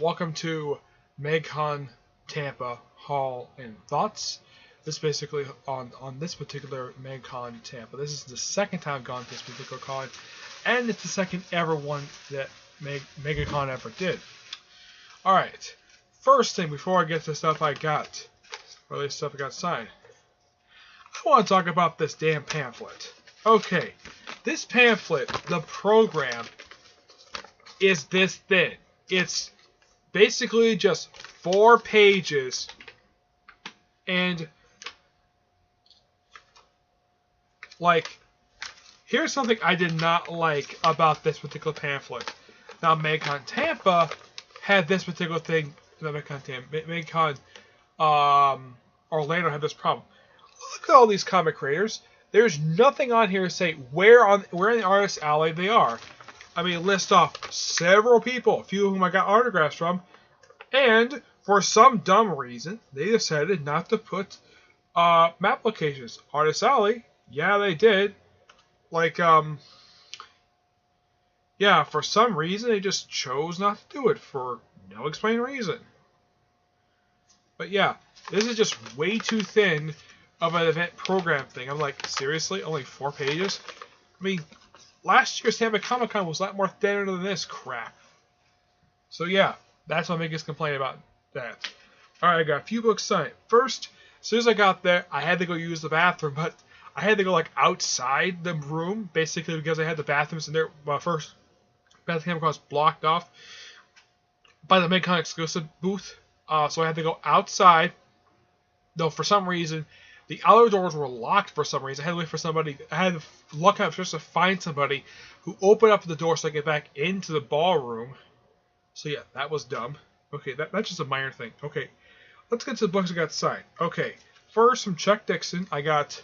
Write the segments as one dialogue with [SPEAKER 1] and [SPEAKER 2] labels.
[SPEAKER 1] Welcome to Megacon Tampa Haul and Thoughts. This is basically on this particular Megacon Tampa. This is the second time I've gone to this particular con, and it's the second ever one that Megacon ever did. Alright, first thing before I get to the stuff I got, or at least stuff I got signed, I want to talk about this damn pamphlet. Okay, this pamphlet, the program, is this thin. It's basically just 4 pages, and like, here's something I did not like about this particular pamphlet. Now, Megacon Tampa had this particular thing. Not Megacon Tampa, Megacon Orlando had this problem. Look at all these comic creators. There's nothing on here to say where in the artist alley they are. I mean, list off several people, a few of whom I got autographs from, and for some dumb reason, they decided not to put map locations. Artist alley, yeah, they did. Like, yeah, for some reason, they just chose not to do it for no explained reason. But yeah, this is just way too thin of an event program thing. I'm like, seriously? Only 4 pages? I mean, last year's Tampa Comic Con was a lot more thinner than this crap. So yeah, that's my biggest complaint about that. Alright, I got a few books signed. First, as soon as I got there, I had to go use the bathroom, but I had to go like outside the room, basically because I had the bathrooms in there. First, bathroom was blocked off by the Megacon exclusive booth, so I had to go outside. Though for some reason, the outer doors were locked for some reason. I had to wait for somebody. I had to look up just to find somebody who opened up the door so I could get back into the ballroom. So yeah, that was dumb. Okay, that's just a minor thing. Okay, let's get to the books I got signed. Okay, first from Chuck Dixon, I got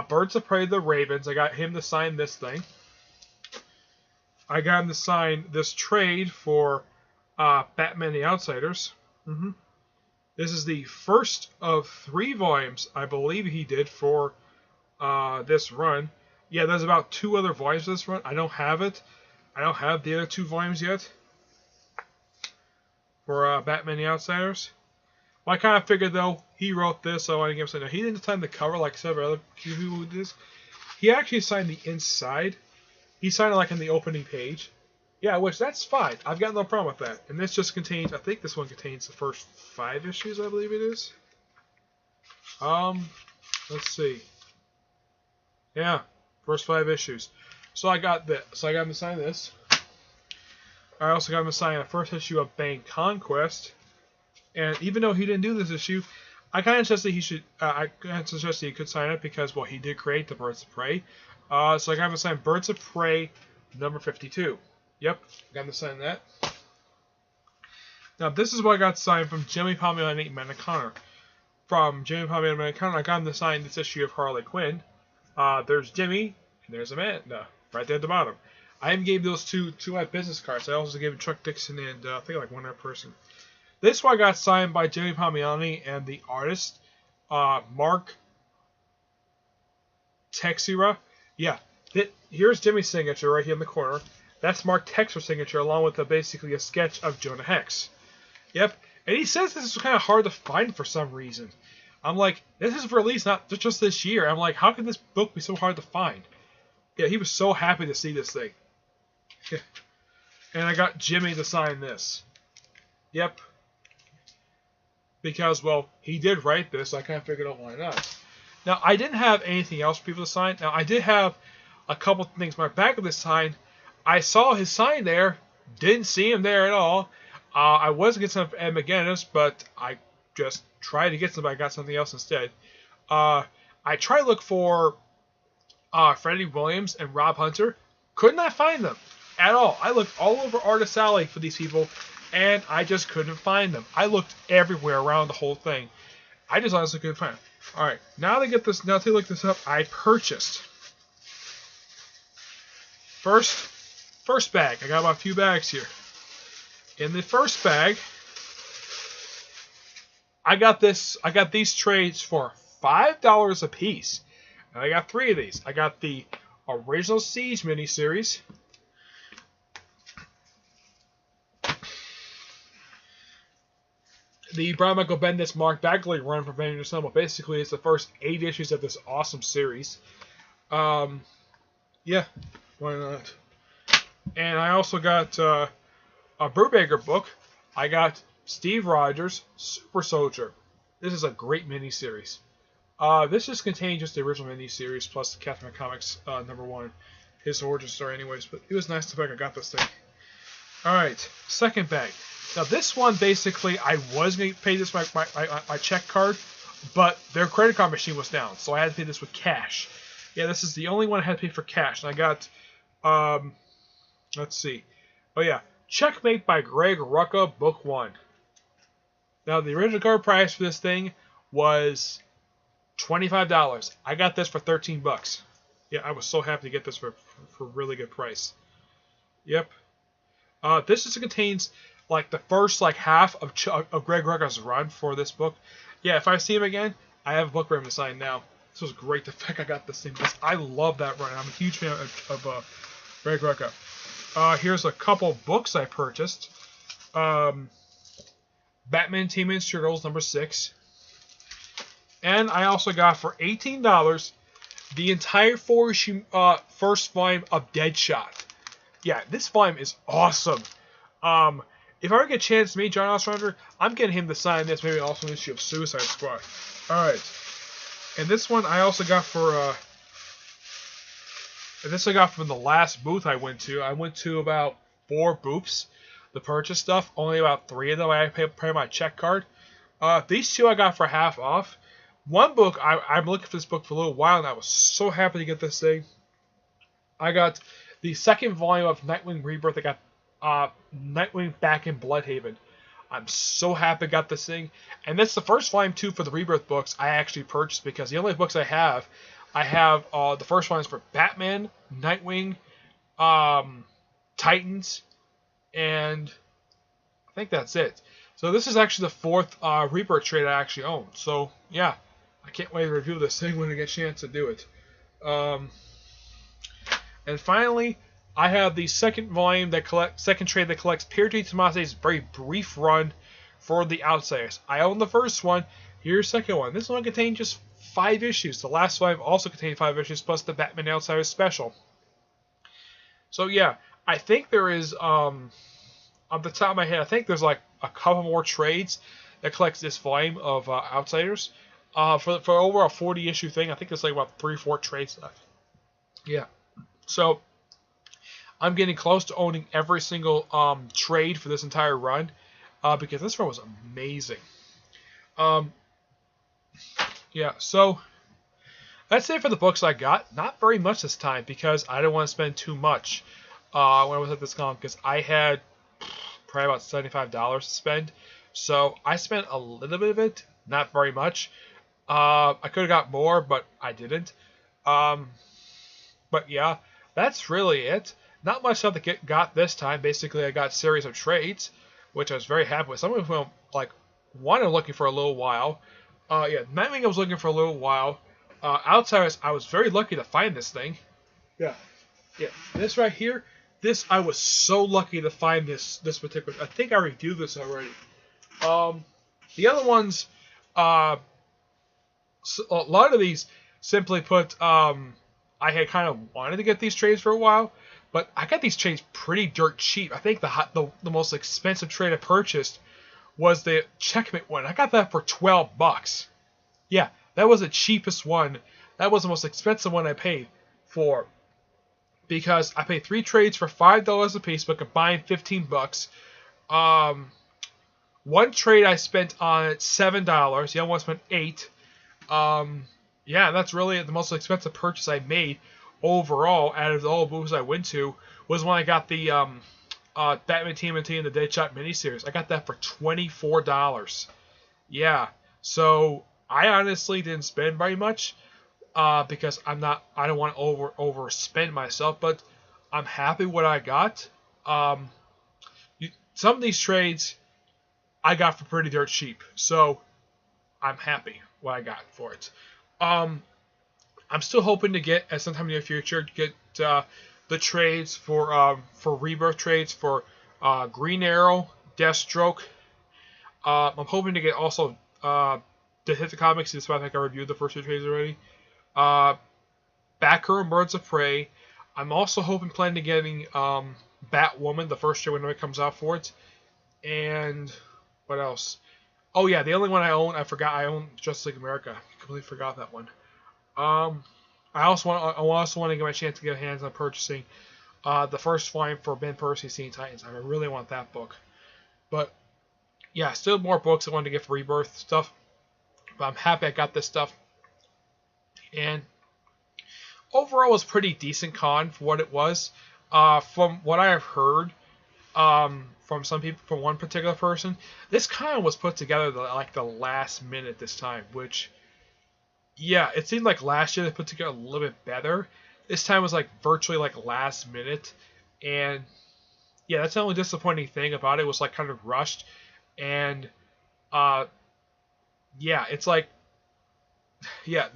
[SPEAKER 1] Birds of Prey, the Ravens. I got him to sign this thing. I got him to sign this trade for Batman the Outsiders. This is the first of 3 volumes, I believe he did for this run. Yeah, there's about 2 other volumes of this run. I don't have it. I don't have the other 2 volumes yet for Batman the Outsiders. Well, I kind of figured, though, he wrote this, so I didn't give him something. He didn't sign the cover like several other people who did this. He actually signed the inside. He signed it like in the opening page. Yeah, which that's fine. I've got no problem with that. And this just contains, I think this one contains the first 5 issues, I believe it is. Let's see. Yeah, first 5 issues. So I got this. So I got him to sign this. I also got him to sign the first issue of Bang Conquest. And even though he didn't do this issue, I kind of suggested he should. I kind of suggested he could sign it because, well, he did create the Birds of Prey. So I got him to sign Birds of Prey number 52. Yep, got him to sign that. Now this is what I got signed from Jimmy Palmiotti and Amanda Connor. From Jimmy Palmiotti and Amanda Connor, I got him to sign this issue of Harley Quinn. There's Jimmy and there's Amanda right there at the bottom. I even gave those two my business cards. I also gave them Chuck Dixon and I think like one other person. This one got signed by Jimmy Palmiotti and the artist Mark Texeira. Yeah, here's Jimmy's signature right here in the corner. That's Mark Texeira's signature along with basically a sketch of Jonah Hex. Yep, and he says this is kind of hard to find for some reason. I'm like, this is released not just this year. I'm like, how could this book be so hard to find? Yeah, he was so happy to see this thing. Yeah. And I got Jimmy to sign this. Yep. Because, well, he did write this, so I kind of figured out why not. Now, I didn't have anything else for people to sign. Now, I did have a couple things in my back of this sign. I saw his sign there. Didn't see him there at all. I was going to get some Ed McGinnis, but I just tried to get some, but I got something else instead. I tried to look for Freddie Williams and Rob Hunter. Could not find them at all. I looked all over Artist Alley for these people, and I just couldn't find them. I looked everywhere around the whole thing. I just honestly couldn't find them. Alright, now to look this up, I purchased. First bag. I got about a few bags here. In the first bag, I got these trades for $5 a piece. And I got 3 of these. I got the original Siege miniseries. the Brian Michael Bendis Mark Bagley run from Avengers Assemble. Basically, it's the first 8 issues of this awesome series. Yeah, why not? And I also got a Brubaker book. I got Steve Rogers' Super Soldier. This is a great miniseries. This just contains just the original miniseries plus the Captain Comics #1, his origin story, anyways. But it was nice to think I got this thing. All right, second bag. Now this one, basically, I was going to pay this my check card, but their credit card machine was down, so I had to pay this with cash. Yeah, this is the only one I had to pay for cash, and I got, let's see. Oh yeah, Checkmate by Greg Rucka, Book 1. Now the original card price for this thing was $25. I got this for $13. Yeah, I was so happy to get this for a really good price. Yep. This just contains like the first like half of Greg Rucka's run for this book. Yeah, if I see him again, I have a book for him to sign now. This was great. The fact I got this thing because I love that run. I'm a huge fan of Greg Rucka. Here's a couple books I purchased. Batman Teenage Turtles #6. And I also got for $18 the entire 4-issue first volume of Deadshot. Yeah, this volume is awesome. If I ever get a chance to meet John Ostrander, I'm getting him to sign this, maybe also an issue of Suicide Squad. Alright. And this one I also got for and this I got from the last booth I went to. I went to about 4 booths to purchase stuff. Only about 3 of them I pay my check card. These 2 I got for half off. One book, I'm looking for this book for a little while, and I was so happy to get this thing. I got the second volume of Nightwing Rebirth. I got Nightwing Back in Bloodhaven. I'm so happy I got this thing. And that's the first volume, too, for the Rebirth books I actually purchased, because the only books I have the first one is for Batman, Nightwing, Titans, and I think that's it. So this is actually the 4th Rebirth trade I actually own. So, yeah. I can't wait to review this thing when I get a chance to do it. And finally, I have the second trade that collects Pierre G. Tomase's very brief run for The Outsiders. I own the first one. Here's the second one. This one contained just 5 issues. The last 5 also contained 5 issues, plus the Batman Outsiders special. So yeah, I think there is, off the top of my head, I think there's like a couple more trades that collects this volume of Outsiders. For over a 40-issue thing, I think there's like about 3 or 4 trades left. Yeah. So, I'm getting close to owning every single trade for this entire run, because this run was amazing. Yeah, so that's it for the books I got. Not very much this time, because I didn't want to spend too much when I was at this con, because I had probably about $75 to spend. So, I spent a little bit of it, not very much. I could have got more, but I didn't. But yeah, that's really it. Not much stuff to got this time. Basically, I got a series of trades, which I was very happy with. Some of them, like, one I'm looking for a little while. Yeah, Nightwing I was looking for a little while. Outsiders, I was very lucky to find this thing. Yeah. This right here, this I was so lucky to find this particular. I think I reviewed this already. The other ones, a lot of these, simply put, I had kind of wanted to get these trades for a while, but I got these trades pretty dirt cheap. I think the most expensive trade I purchased was the Checkmate one. I got that for $12. Yeah, that was the cheapest one. That was the most expensive one I paid for, because I paid 3 trades for $5 a piece, but combined $15. One trade I spent on it $7. The other one spent $8. Yeah, that's really the most expensive purchase I made overall out of all the booths I went to, was when I got the Batman TMNT and the Deadshot miniseries. I got that for $24. Yeah, so I honestly didn't spend very much, because I don't want to overspend myself, but I'm happy what I got. Some of these trades I got for pretty dirt cheap, so I'm happy what I got for it. I'm still hoping to get, at some time in the future, the trades for Rebirth trades for Green Arrow, Deathstroke, I'm hoping to get also Detective Comics, despite I think I reviewed the first two trades already. Batgirl and Birds of Prey. I'm also planning to getting Batwoman, the first trade when it comes out for it. And what else? Oh yeah, the only one I own, I own Justice League America. I completely forgot that one. I also want to get my chance to get hands on purchasing the first volume for Ben Percy's Teen Titans. I really want that book. But yeah, still more books I wanted to get for Rebirth stuff. But I'm happy I got this stuff. And overall, it was pretty decent con for what it was. From what I have heard, from some people, from one particular person, this con was put together like the last minute this time, which, yeah, it seemed like last year they put together a little bit better. This time was like virtually like last minute, and yeah, that's the only disappointing thing about it. Was like kind of rushed, and yeah, it's like, yeah,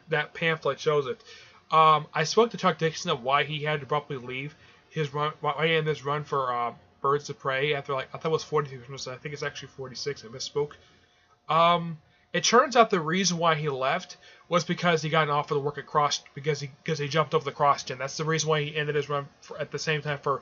[SPEAKER 1] that pamphlet shows it. I spoke to Chuck Dixon of why he had to abruptly leave his run, why he ended his run for Birds of Prey after, like, I thought it was 42 minutes. I think it's actually 46. I misspoke. It turns out the reason why he left was because he got an offer to work at Cross, because he jumped over the cross gen. That's the reason why he ended his run at the same time for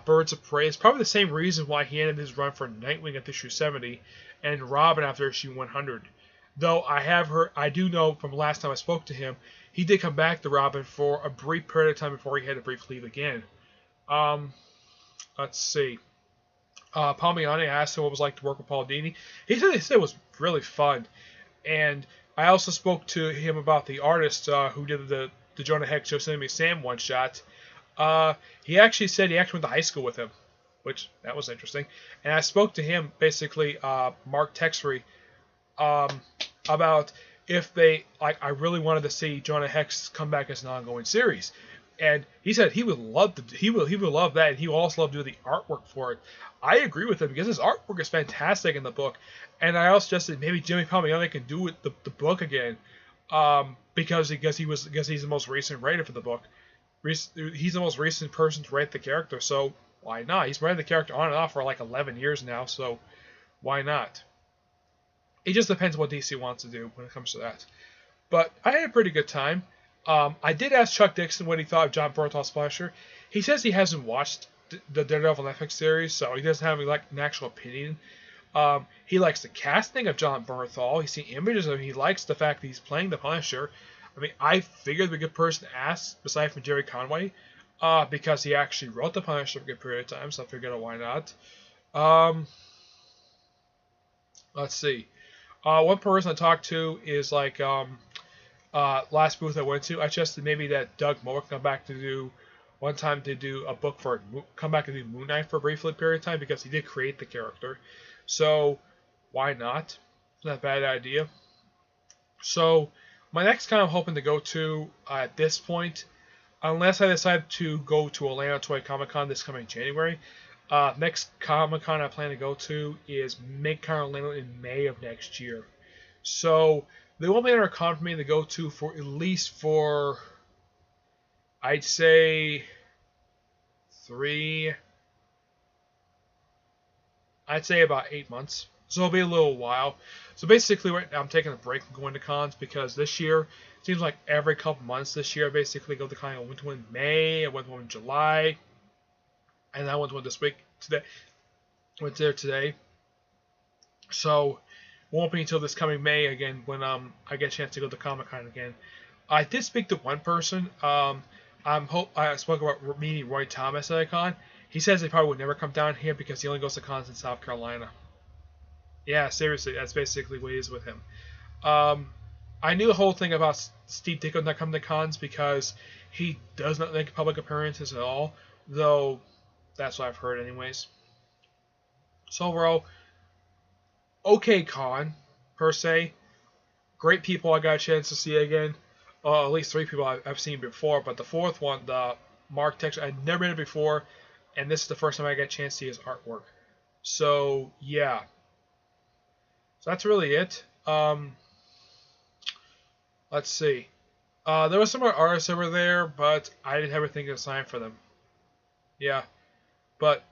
[SPEAKER 1] Birds of Prey. It's probably the same reason why he ended his run for Nightwing at issue 70 and Robin after issue 100. Though I do know from last time I spoke to him, he did come back to Robin for a brief period of time before he had to briefly leave again. Let's see. Palmiani asked him what it was like to work with Paul Dini. He said it was really fun. And I also spoke to him about the artist who did the Jonah Hex Yosemite Sam one shot. He actually said he actually went to high school with him, which that was interesting. And I spoke to him, basically, Mark Texery, about if they, like, I really wanted to see Jonah Hex come back as an ongoing series. And he said he would love that, and he would also love to do the artwork for it. I agree with him because his artwork is fantastic in the book, and I also suggested maybe Jimmy Palmiotti can do the book again, because he's the most recent writer for the book. He's the most recent person to write the character, so why not? He's writing the character on and off for like 11 years now, so why not? It just depends what DC wants to do when it comes to that. But I had a pretty good time. I did ask Chuck Dixon what he thought of John Bernthal's Punisher. He says he hasn't watched the Daredevil Netflix series, so he doesn't have like an actual opinion. He likes the casting of John Bernthal. He's seen images of him. He likes the fact that he's playing the Punisher. I mean, I figured the good person to ask, aside from Jerry Conway, because he actually wrote the Punisher for a good period of time, so I figured, why not? Let's see. One person I talked to is like last booth I went to. I suggested maybe that Doug Moore come back to do a book for come back and do Moon Knight for a brief period of time because he did create the character. So why not? It's not a bad idea. So my next con I'm hoping to go to at this point, unless I decide to go to Orlando Toy Comic Con this coming January. Next Comic Con I plan to go to is Megacon Orlando in May of next year. So they won't be another con for me to go to for at least for, I'd say, about 8 months. So it'll be a little while. So basically, right now I'm taking a break from going to cons because this year, it seems like every couple months this year, I basically go to con. I went to one in May, I went to one in July, and I went to one this week today. Went there today. So won't be until this coming May again when I get a chance to go to Comic-Con again. I did speak to one person. I spoke about meeting Roy Thomas at a con. He says he probably would never come down here because he only goes to cons in South Carolina. Yeah, seriously, that's basically what it is with him. I knew the whole thing about Steve Ditko not coming to cons because he does not make public appearances at all, though that's what I've heard anyways. So overall, okay con, per se. Great people I got a chance to see again. At least 3 people I've seen before, but the 4th one, the Mark Texas, I'd never been it before, and this is the first time I got a chance to see his artwork. So, yeah. So that's really it. Let's see. There were some more artists over there, but I didn't have anything to sign for them. Yeah. But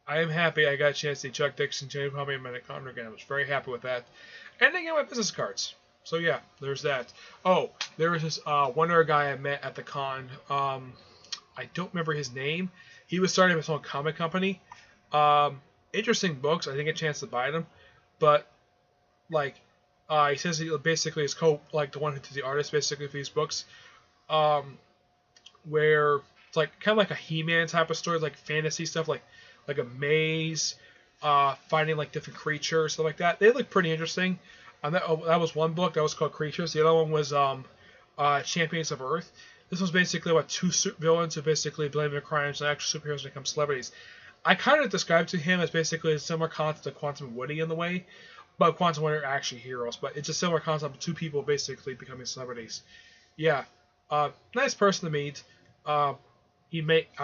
[SPEAKER 1] I am happy I got a chance to see Chuck Dixon, James Humphrey, and Megacon again. I was very happy with that. And they got my business cards. So yeah, there's that. Oh, there was this one other guy I met at the con. I don't remember his name. He was starting his own comic company. Interesting books. I didn't get a chance to buy them, but like he says he basically is like the one who did the artist basically for these books, where it's like kind of like a He-Man type of story, like fantasy stuff, like a maze, finding like different creatures, stuff like that. They look pretty interesting. That was one book that was called Creatures. The other one was Champions of Earth. This was basically about two villains who basically blame their crimes on actual superheroes and become celebrities. I kind of described to him as basically a similar concept to Quantum and Woody in the way, but Quantum and Woody are actually heroes. But it's a similar concept of two people basically becoming celebrities. Yeah, nice person to meet. I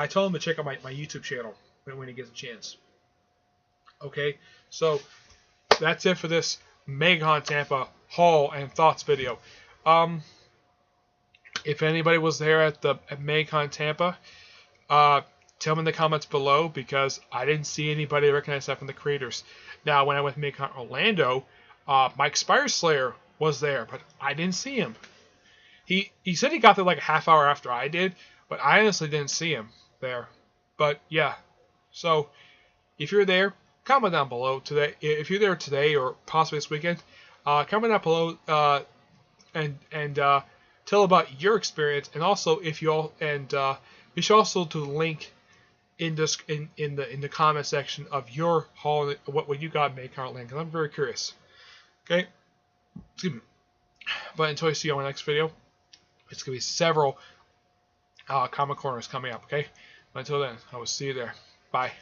[SPEAKER 1] told him to check out my YouTube channel when he gets a chance. Okay, so that's it for this Megacon Tampa haul and thoughts video. If anybody was there at Megacon Tampa, tell me in the comments below, because I didn't see anybody recognize that from the creators. Now, when I went to Megacon Orlando, Mike Spireslayer was there, but I didn't see him. He said he got there like a half hour after I did, but I honestly didn't see him there. But yeah, so if you're there, comment down below today. If you're there today or possibly this weekend, comment down below and tell about your experience, and also if you all be sure also to link in the comment section of your haul, what you got in Megacon Orlando, because I'm very curious. Okay, excuse me. But until I see you on my next video, it's gonna be several comic corners coming up. Okay, but until then, I will see you there. Bye.